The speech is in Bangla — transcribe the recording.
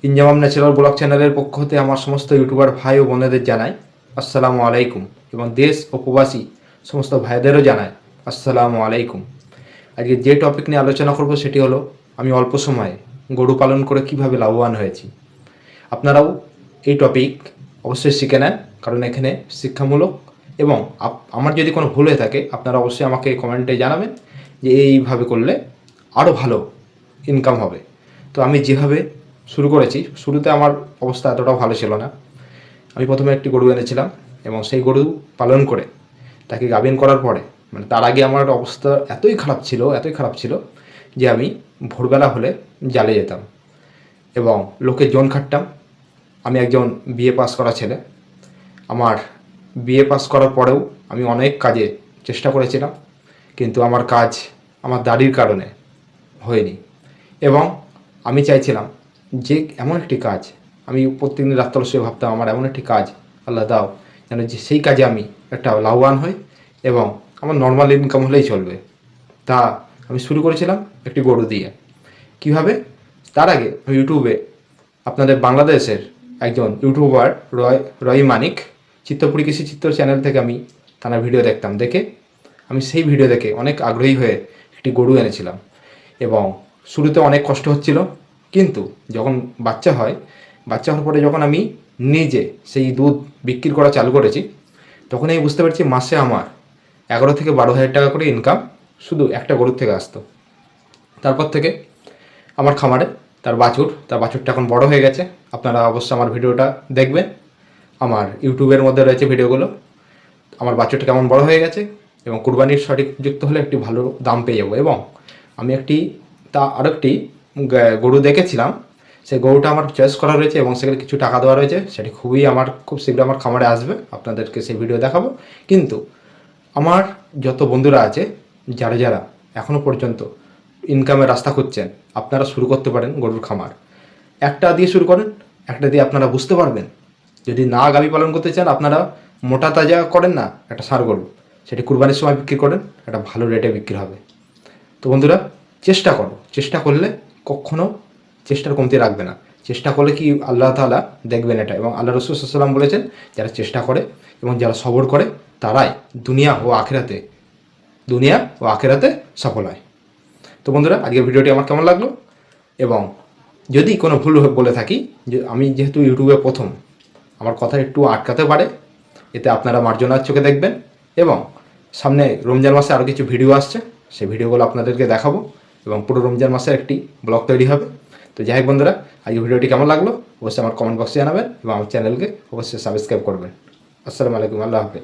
ইনজামাম ন্যাচারাল ব্লগ চ্যানেলের পক্ষ হতে আমার সমস্ত ইউটিউবার ভাই ও বোনেদের জানাই আসসালামু আলাইকুম, এবং দেশ ও প্রবাসী সমস্ত ভাইদেরও জানাই আসসালামু আলাইকুম। আজকে যে টপিক নিয়ে আলোচনা করব সেটি হলো আমি অল্প সময়ে গরু পালন করে কিভাবে লাভবান হয়েছি। আপনারাও এই টপিক অবশ্যই শিখে নেন, কারণ এখানে শিক্ষামূলক, এবং আমার যদি কোনো ভুল হয়ে থাকে আপনারা অবশ্যই আমাকে কমেন্টে জানাবেন যে এইভাবে করলে আরও ভালো ইনকাম হবে। তো আমি যেভাবে শুরু করেছি, শুরুতে আমার অবস্থা এতটাও ভালো ছিল না। আমি প্রথমে একটি গরু এনেছিলাম এবং সেই গরু পালন করে তাকে গাভিন করার পরে, মানে তার আগে আমার অবস্থা এতই খারাপ ছিল যে আমি ভোরবেলা হলে জালে যেতাম এবং লোকের জন খাটতাম। আমি একজন বিএ পাস করা ছেলে। আমার বিএ পাস করার পরেও আমি অনেক কাজে চেষ্টা করেছিলাম, কিন্তু আমার কাজ আমার দাড়ির কারণে হয়নি। এবং আমি চাইছিলাম যে এমন একটি কাজ, আমি প্রত্যেকদিন রাত্রে শুয়ে ভাবতাম আমার এমন একটি কাজ আল্লাহ দাও যেন যে সেই কাজে আমি একটা লাভবান হই এবং আমার নর্মাল ইনকাম হলেই চলবে। তা আমি শুরু করেছিলাম একটি গরু দিয়ে। কিভাবে? তার আগে আমি ইউটিউবে আপনাদের বাংলাদেশের একজন ইউটিউবার রয় মানিক চিত্রপুরী কৃষি চিত্র চ্যানেল থেকে আমি তার ভিডিও দেখতাম। দেখে আমি সেই ভিডিও দেখে অনেক আগ্রহী হয়ে একটি গরু এনেছিলাম এবং শুরুতে অনেক কষ্ট হচ্ছিল, কিন্তু যখন বাচ্চা হওয়ার পরে যখন আমি নিজে সেই দুধ বিক্রি করা চালু করেছি, তখন আমি বুঝতে পারছি মাসে আমার 11 থেকে 12 হাজার টাকা করে ইনকাম শুধু একটা গরুর থেকে আসতো। তারপর থেকে আমার খামারে তার বাছুরটা এখন বড় হয়ে গেছে। আপনারা অবশ্যই আমার ভিডিওটা দেখবেন, আমার ইউটিউবের মধ্যে রয়েছে ভিডিওগুলো। আমার বাছুরটা কেমন বড় হয়ে গেছে এবং কুরবানির সঠিক যুক্ত হলে একটি ভালো দাম পেয়ে যাবো। এবং আমি আরেকটি গরু দেখেছিলাম, সেই গরুটা আমার চয়েস করা রয়েছে এবং সেখানে কিছু টাকা দেওয়া রয়েছে। সেটি খুব শীঘ্র আমার খামারে আসবে, আপনাদেরকে সেই ভিডিও দেখাবো। কিন্তু আমার যত বন্ধুরা আছে যারা এখনও পর্যন্ত ইনকামের রাস্তা খুঁজছেন, আপনারা শুরু করতে পারেন গরুর খামার। একটা দিয়ে শুরু করেন, একটা দিয়ে আপনারা বুঝতে পারবেন। যদি না গাভী পালন করতে চান, আপনারা মোটা তাজা করেন না একটা ষাঁড় গরু, সেটি কুরবানির সময় বিক্রি করেন, একটা ভালো রেটে বিক্রি হবে। তো বন্ধুরা, চেষ্টা করলে কখনও চেষ্টার কমতি রাখবে না। চেষ্টা করলে কি আল্লাহ তাআলা দেখবেন এটা, এবং আল্লাহ রাসূল সাল্লাল্লাহু আলাইহি ওয়াসাল্লাম বলেছেন যারা চেষ্টা করে এবং যারা সবর করে তারাই দুনিয়া ও আখিরাতে সফল হয়। তো বন্ধুরা, আজকের ভিডিওটি আমার কেমন লাগলো, এবং যদি কোনো ভুল বলে থাকি, যে আমি যেহেতু ইউটিউবে প্রথম, আমার কথা একটু আটকাতে পারে, এতে আপনারা মার্জনার চোখে দেখবেন। এবং সামনে রমজান মাসে আরও কিছু ভিডিও আসছে, সেই ভিডিওগুলো আপনাদেরকে দেখাবো এবং পুরো রমজান মাসে একটি ব্লগ তৈরি হবে। তো যাই হোক বন্ধুরা, আজকের ভিডিওটি কেমন লাগলো অবশ্যই আমার কমেন্ট বক্সে জানাবেন এবং আমার চ্যানেলকে অবশ্যই সাবস্ক্রাইব করবেন। আসসালামু আলাইকুম, আল্লাহ হাফেজ।